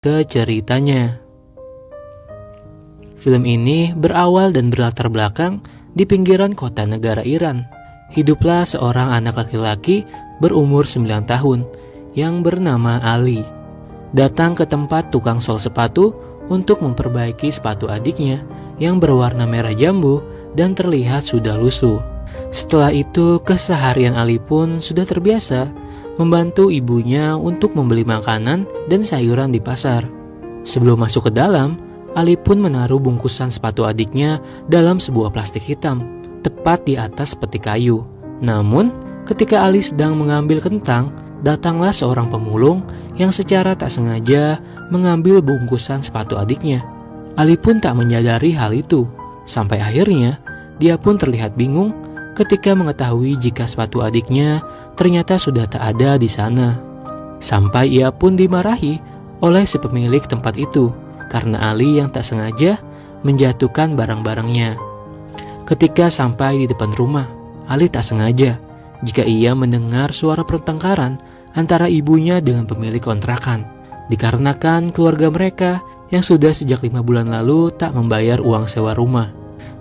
ke ceritanya. Film ini berawal dan berlatar belakang di pinggiran kota negara Iran. Hiduplah seorang anak laki-laki berumur 9 tahun yang bernama Ali. Datang ke tempat tukang sol sepatu untuk memperbaiki sepatu adiknya yang berwarna merah jambu dan terlihat sudah lusuh. Setelah itu, keseharian Ali pun sudah terbiasa membantu ibunya untuk membeli makanan dan sayuran di pasar. Sebelum masuk ke dalam, Ali pun menaruh bungkusan sepatu adiknya dalam sebuah plastik hitam, tepat di atas peti kayu. Namun, ketika Ali sedang mengambil kentang, datanglah seorang pemulung yang secara tak sengaja mengambil bungkusan sepatu adiknya. Ali pun tak menyadari hal itu, sampai akhirnya dia pun terlihat bingung ketika mengetahui jika sepatu adiknya ternyata sudah tak ada di sana. Sampai ia pun dimarahi oleh si pemilik tempat itu karena Ali yang tak sengaja menjatuhkan barang-barangnya. Ketika sampai di depan rumah, Ali tak sengaja jika ia mendengar suara pertengkaran antara ibunya dengan pemilik kontrakan, dikarenakan keluarga mereka yang sudah sejak 5 bulan lalu tak membayar uang sewa rumah.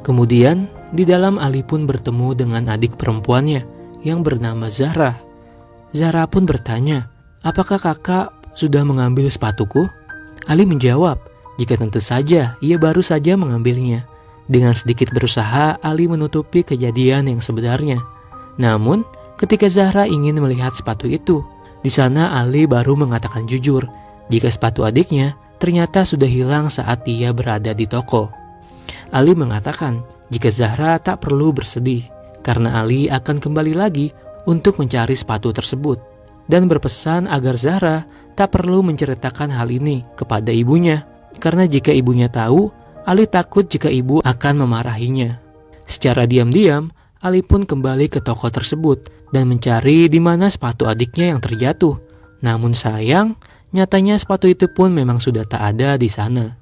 Kemudian di dalam Ali pun bertemu dengan adik perempuannya yang bernama Zahra. Zahra pun bertanya, "Apakah kakak sudah mengambil sepatuku?" Ali menjawab, "Jika tentu saja, ia baru saja mengambilnya." Dengan sedikit berusaha, Ali menutupi kejadian yang sebenarnya. Namun, ketika Zahra ingin melihat sepatu itu, di sana Ali baru mengatakan jujur jika sepatu adiknya ternyata sudah hilang saat ia berada di toko. Ali mengatakan jika Zahra tak perlu bersedih karena Ali akan kembali lagi untuk mencari sepatu tersebut, dan berpesan agar Zahra tak perlu menceritakan hal ini kepada ibunya karena jika ibunya tahu, Ali takut jika ibu akan memarahinya. Secara diam-diam, Ali pun kembali ke toko tersebut dan mencari di mana sepatu adiknya yang terjatuh. Namun sayang, nyatanya sepatu itu pun memang sudah tak ada di sana.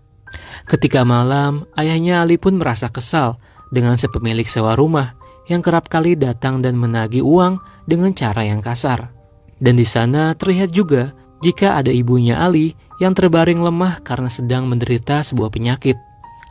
Ketika malam, ayahnya Ali pun merasa kesal dengan si pemilik sewa rumah yang kerap kali datang dan menagih uang dengan cara yang kasar. Dan di sana terlihat juga jika ada ibunya Ali yang terbaring lemah karena sedang menderita sebuah penyakit.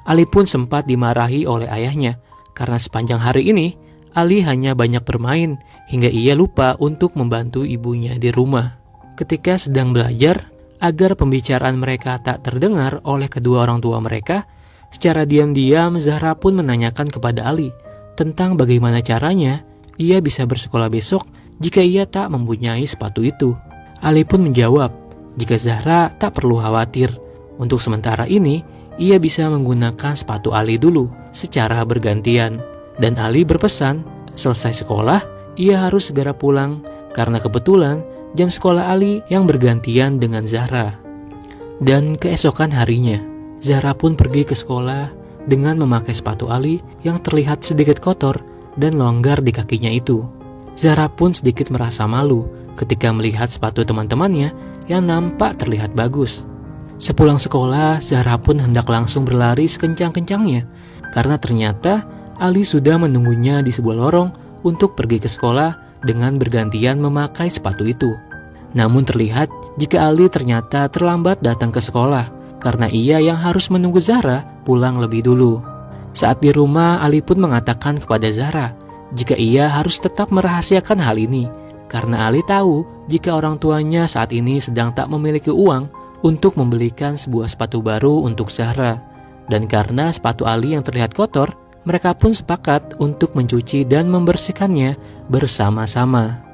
Ali pun sempat dimarahi oleh ayahnya karena sepanjang hari ini Ali hanya banyak bermain hingga ia lupa untuk membantu ibunya di rumah. Ketika sedang belajar, agar pembicaraan mereka tak terdengar oleh kedua orang tua mereka, secara diam-diam Zahra pun menanyakan kepada Ali tentang bagaimana caranya ia bisa bersekolah besok jika ia tak mempunyai sepatu itu. Ali pun menjawab jika Zahra tak perlu khawatir. Untuk sementara ini, ia bisa menggunakan sepatu Ali dulu secara bergantian. Dan Ali berpesan, selesai sekolah, ia harus segera pulang karena kebetulan jam sekolah Ali yang bergantian dengan Zahra. Dan keesokan harinya, Zahra pun pergi ke sekolah dengan memakai sepatu Ali yang terlihat sedikit kotor dan longgar di kakinya itu. Zahra pun sedikit merasa malu ketika melihat sepatu teman-temannya yang nampak terlihat bagus. Sepulang sekolah, Zahra pun hendak langsung berlari sekencang-kencangnya karena ternyata Ali sudah menunggunya di sebuah lorong untuk pergi ke sekolah dengan bergantian memakai sepatu itu. Namun terlihat jika Ali ternyata terlambat datang ke sekolah karena ia yang harus menunggu Zahra pulang lebih dulu. Saat di rumah, Ali pun mengatakan kepada Zahra jika ia harus tetap merahasiakan hal ini karena Ali tahu jika orang tuanya saat ini sedang tak memiliki uang untuk membelikan sebuah sepatu baru untuk Zahra. Dan karena sepatu Ali yang terlihat kotor, mereka pun sepakat untuk mencuci dan membersihkannya bersama-sama.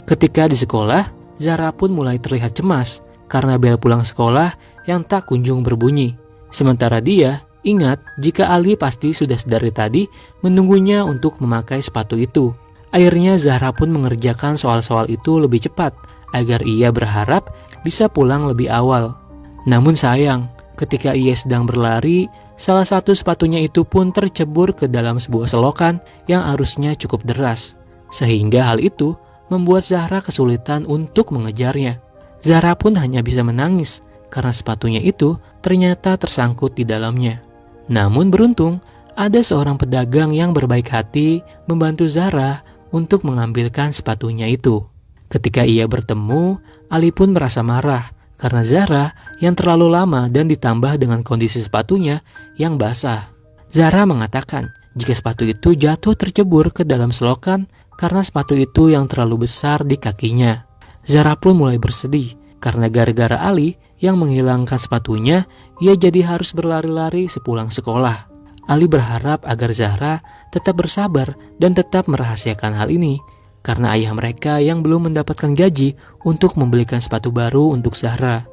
Ketika di sekolah, Zahra pun mulai terlihat cemas karena bel pulang sekolah yang tak kunjung berbunyi. Sementara dia ingat jika Ali pasti sudah sedari tadi menunggunya untuk memakai sepatu itu. Akhirnya Zahra pun mengerjakan soal-soal itu lebih cepat agar ia berharap bisa pulang lebih awal. Namun sayang, ketika ia sedang berlari, salah satu sepatunya itu pun tercebur ke dalam sebuah selokan yang arusnya cukup deras. Sehingga hal itu membuat Zahra kesulitan untuk mengejarnya. Zahra pun hanya bisa menangis karena sepatunya itu ternyata tersangkut di dalamnya. Namun beruntung, ada seorang pedagang yang berbaik hati membantu Zahra untuk mengambilkan sepatunya itu. Ketika ia bertemu, Ali pun merasa marah karena Zahra yang terlalu lama dan ditambah dengan kondisi sepatunya yang basah. Zahra mengatakan jika sepatu itu jatuh tercebur ke dalam selokan karena sepatu itu yang terlalu besar di kakinya. Zahra pun mulai bersedih karena gara-gara Ali yang menghilangkan sepatunya, ia jadi harus berlari-lari sepulang sekolah. Ali berharap agar Zahra tetap bersabar dan tetap merahasiakan hal ini karena ayah mereka yang belum mendapatkan gaji untuk membelikan sepatu baru untuk Zahra.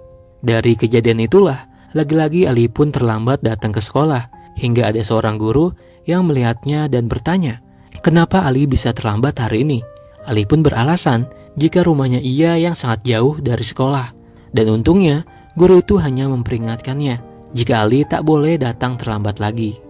Dari kejadian itulah, lagi-lagi Ali pun terlambat datang ke sekolah hingga ada seorang guru yang melihatnya dan bertanya, kenapa Ali bisa terlambat hari ini? Ali pun beralasan jika rumahnya ia yang sangat jauh dari sekolah. Dan untungnya, guru itu hanya memperingatkannya jika Ali tak boleh datang terlambat lagi.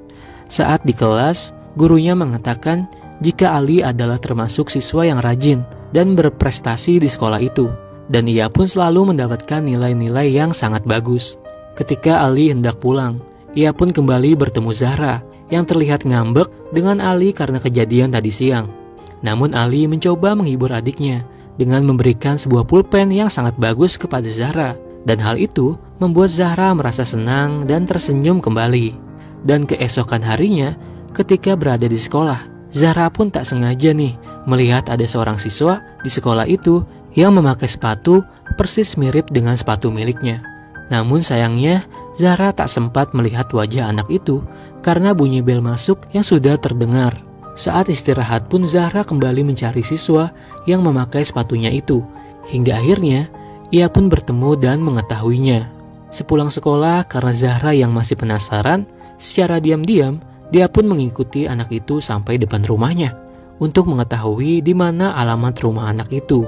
Saat di kelas, gurunya mengatakan jika Ali adalah termasuk siswa yang rajin dan berprestasi di sekolah itu, dan ia pun selalu mendapatkan nilai-nilai yang sangat bagus. Ketika Ali hendak pulang, ia pun kembali bertemu Zahra yang terlihat ngambek dengan Ali karena kejadian tadi siang. Namun Ali mencoba menghibur adiknya dengan memberikan sebuah pulpen yang sangat bagus kepada Zahra, dan hal itu membuat Zahra merasa senang dan tersenyum kembali. Dan keesokan harinya, ketika berada di sekolah, Zahra pun tak sengaja nih melihat ada seorang siswa di sekolah itu yang memakai sepatu persis mirip dengan sepatu miliknya. Namun sayangnya Zahra tak sempat melihat wajah anak itu karena bunyi bel masuk yang sudah terdengar. Saat istirahat pun Zahra kembali mencari siswa yang memakai sepatunya itu, hingga akhirnya ia pun bertemu dan mengetahuinya. Sepulang sekolah, karena Zahra yang masih penasaran, secara diam-diam dia pun mengikuti anak itu sampai depan rumahnya untuk mengetahui di mana alamat rumah anak itu.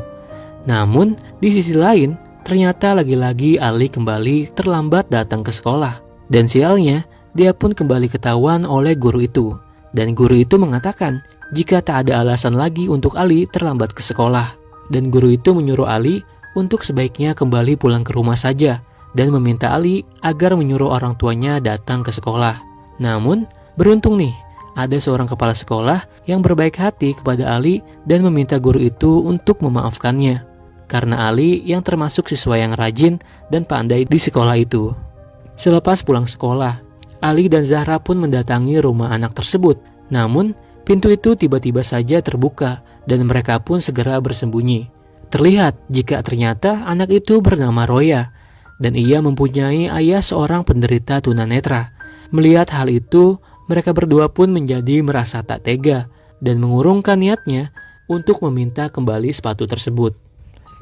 Namun di sisi lain, ternyata lagi-lagi Ali kembali terlambat datang ke sekolah. Dan sialnya, dia pun kembali ketahuan oleh guru itu. Dan guru itu mengatakan jika tak ada alasan lagi untuk Ali terlambat ke sekolah. Dan guru itu menyuruh Ali untuk sebaiknya kembali pulang ke rumah saja dan meminta Ali agar menyuruh orang tuanya datang ke sekolah. Namun beruntung nih, ada seorang kepala sekolah yang berbaik hati kepada Ali dan meminta guru itu untuk memaafkannya. Karena Ali yang termasuk siswa yang rajin dan pandai di sekolah itu. Selepas pulang sekolah, Ali dan Zahra pun mendatangi rumah anak tersebut. Namun, pintu itu tiba-tiba saja terbuka dan mereka pun segera bersembunyi. Terlihat jika ternyata anak itu bernama Roya dan ia mempunyai ayah seorang penderita tunanetra. Melihat hal itu, mereka berdua pun menjadi merasa tak tega dan mengurungkan niatnya untuk meminta kembali sepatu tersebut.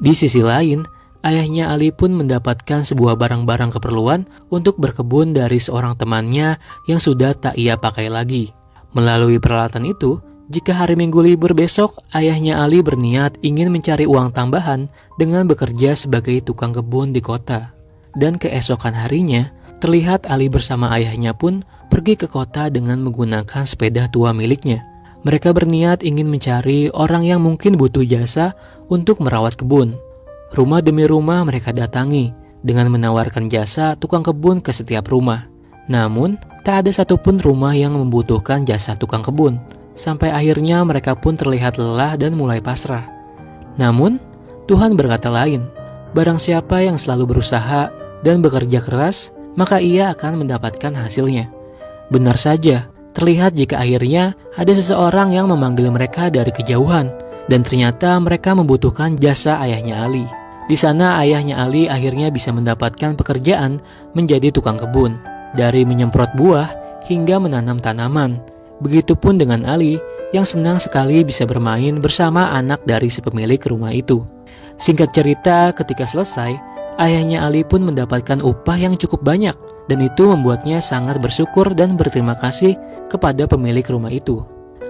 Di sisi lain, ayahnya Ali pun mendapatkan sebuah barang-barang keperluan untuk berkebun dari seorang temannya yang sudah tak ia pakai lagi. Melalui peralatan itu, jika hari Minggu libur besok, ayahnya Ali berniat ingin mencari uang tambahan dengan bekerja sebagai tukang kebun di kota. Dan keesokan harinya, terlihat Ali bersama ayahnya pun pergi ke kota dengan menggunakan sepeda tua miliknya. Mereka berniat ingin mencari orang yang mungkin butuh jasa untuk merawat kebun. Rumah demi rumah mereka datangi dengan menawarkan jasa tukang kebun ke setiap rumah. Namun, tak ada satupun rumah yang membutuhkan jasa tukang kebun. Sampai akhirnya mereka pun terlihat lelah dan mulai pasrah. Namun, Tuhan berkata lain. Barang siapa yang selalu berusaha dan bekerja keras, maka ia akan mendapatkan hasilnya. Benar saja, terlihat jika akhirnya ada seseorang yang memanggil mereka dari kejauhan, dan ternyata mereka membutuhkan jasa ayahnya Ali. Di sana ayahnya Ali akhirnya bisa mendapatkan pekerjaan menjadi tukang kebun, dari menyemprot buah hingga menanam tanaman. Begitupun dengan Ali yang senang sekali bisa bermain bersama anak dari si pemilik rumah itu. Singkat cerita, ketika selesai, ayahnya Ali pun mendapatkan upah yang cukup banyak, dan itu membuatnya sangat bersyukur dan berterima kasih kepada pemilik rumah itu.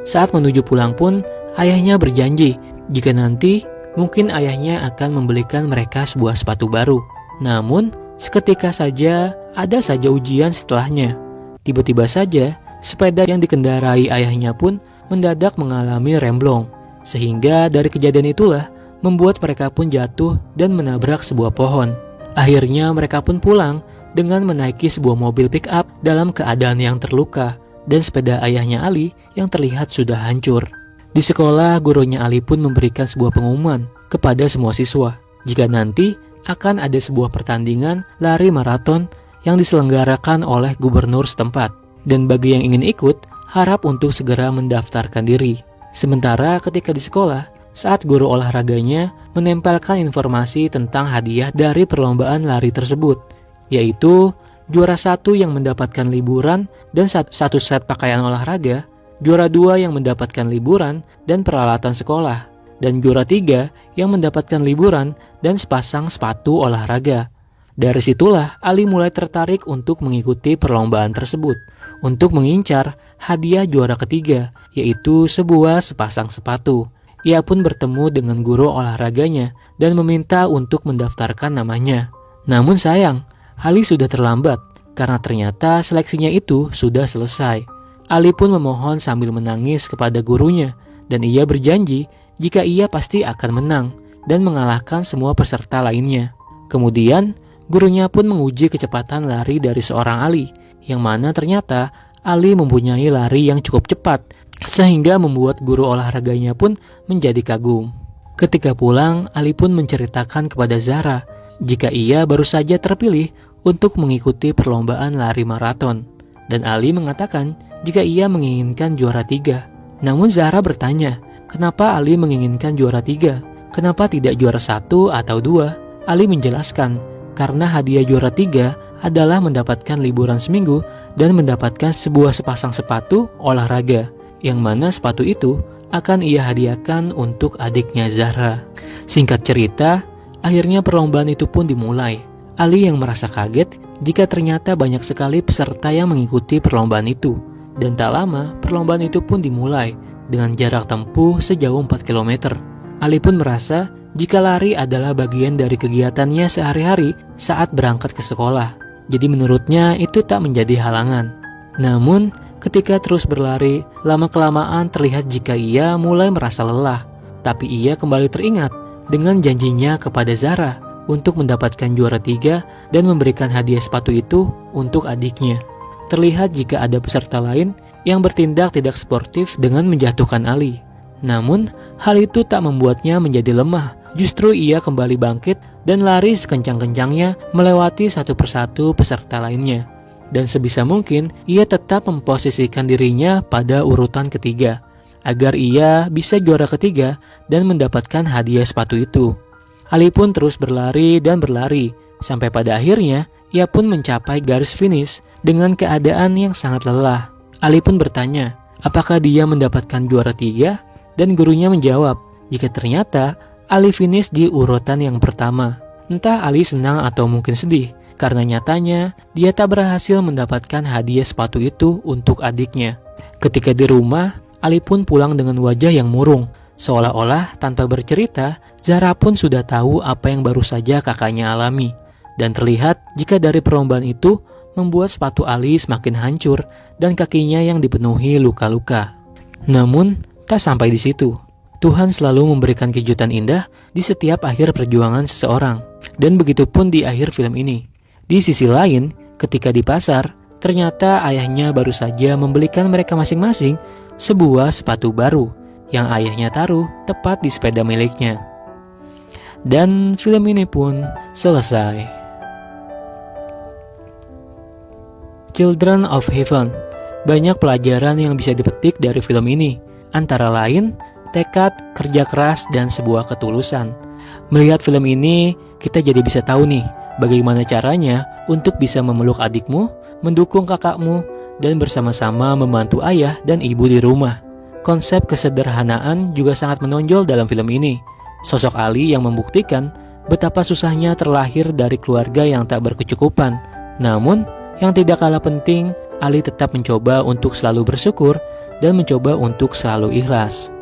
Saat menuju pulang pun, ayahnya berjanji jika nanti mungkin ayahnya akan membelikan mereka sebuah sepatu baru. Namun, seketika saja ada saja ujian setelahnya. Tiba-tiba saja, sepeda yang dikendarai ayahnya pun mendadak mengalami remblong. Sehingga dari kejadian itulah membuat mereka pun jatuh dan menabrak sebuah pohon. Akhirnya mereka pun pulang dengan menaiki sebuah mobil pick-up dalam keadaan yang terluka, dan sepeda ayahnya Ali yang terlihat sudah hancur. Di sekolah, gurunya Ali pun memberikan sebuah pengumuman kepada semua siswa. Jika nanti akan ada sebuah pertandingan lari maraton yang diselenggarakan oleh gubernur setempat. Dan bagi yang ingin ikut, harap untuk segera mendaftarkan diri. Sementara ketika di sekolah, saat guru olahraganya menempelkan informasi tentang hadiah dari perlombaan lari tersebut, yaitu juara 1 yang mendapatkan liburan dan satu set pakaian olahraga, juara 2 yang mendapatkan liburan dan peralatan sekolah, dan juara 3 yang mendapatkan liburan dan sepasang sepatu olahraga. Dari situlah Ali mulai tertarik untuk mengikuti perlombaan tersebut, untuk mengincar hadiah juara ketiga, yaitu sebuah sepasang sepatu. Ia pun bertemu dengan guru olahraganya dan meminta untuk mendaftarkan namanya. Namun sayang, Ali sudah terlambat karena ternyata seleksinya itu sudah selesai. Ali pun memohon sambil menangis kepada gurunya dan ia berjanji jika ia pasti akan menang dan mengalahkan semua peserta lainnya. Kemudian, gurunya pun menguji kecepatan lari dari seorang Ali, yang mana ternyata Ali mempunyai lari yang cukup cepat, sehingga membuat guru olahraganya pun menjadi kagum. Ketika pulang, Ali pun menceritakan kepada Zahra jika ia baru saja terpilih untuk mengikuti perlombaan lari maraton. Dan Ali mengatakan jika ia menginginkan juara 3. Namun Zahra bertanya, kenapa Ali menginginkan juara 3? Kenapa tidak juara 1 atau 2? Ali menjelaskan, karena hadiah juara 3 adalah mendapatkan liburan seminggu dan mendapatkan sebuah sepasang sepatu olahraga, yang mana sepatu itu akan ia hadiahkan untuk adiknya Zahra. Singkat cerita, akhirnya perlombaan itu pun dimulai. Ali yang merasa kaget jika ternyata banyak sekali peserta yang mengikuti perlombaan itu. Dan tak lama, perlombaan itu pun dimulai dengan jarak tempuh sejauh 4 km. Ali pun merasa jika lari adalah bagian dari kegiatannya sehari-hari saat berangkat ke sekolah. Jadi menurutnya itu tak menjadi halangan. Namun, ketika terus berlari, lama-kelamaan terlihat jika ia mulai merasa lelah. Tapi ia kembali teringat dengan janjinya kepada Zahra untuk mendapatkan juara 3 dan memberikan hadiah sepatu itu untuk adiknya. Terlihat jika ada peserta lain yang bertindak tidak sportif dengan menjatuhkan Ali. Namun, hal itu tak membuatnya menjadi lemah. Justru ia kembali bangkit dan lari sekencang-kencangnya melewati satu persatu peserta lainnya. Dan sebisa mungkin, ia tetap memposisikan dirinya pada urutan ketiga, agar ia bisa juara ketiga dan mendapatkan hadiah sepatu itu. Ali pun terus berlari dan berlari, sampai pada akhirnya ia pun mencapai garis finish dengan keadaan yang sangat lelah. Ali pun bertanya, apakah dia mendapatkan juara 3? Dan gurunya menjawab, jika ternyata Ali finish di urutan yang pertama. Entah Ali senang atau mungkin sedih, karena nyatanya dia tak berhasil mendapatkan hadiah sepatu itu untuk adiknya. Ketika di rumah, Ali pun pulang dengan wajah yang murung. Seolah-olah tanpa bercerita, Zahra pun sudah tahu apa yang baru saja kakaknya alami. Dan terlihat jika dari perlombaan itu membuat sepatu Ali semakin hancur dan kakinya yang dipenuhi luka-luka. Namun, tak sampai di situ. Tuhan selalu memberikan kejutan indah di setiap akhir perjuangan seseorang. Dan begitu pun di akhir film ini. Di sisi lain, ketika di pasar, ternyata ayahnya baru saja membelikan mereka masing-masing sebuah sepatu baru yang ayahnya taruh tepat di sepeda miliknya. Dan film ini pun selesai. Children of Heaven. Banyak pelajaran yang bisa dipetik dari film ini. Antara lain, tekad, kerja keras, dan sebuah ketulusan. Melihat film ini, kita jadi bisa tahu nih, bagaimana caranya untuk bisa memeluk adikmu, mendukung kakakmu, dan bersama-sama membantu ayah dan ibu di rumah. Konsep kesederhanaan juga sangat menonjol dalam film ini. Sosok Ali yang membuktikan betapa susahnya terlahir dari keluarga yang tak berkecukupan. Namun, yang tidak kalah penting, Ali tetap mencoba untuk selalu bersyukur dan mencoba untuk selalu ikhlas.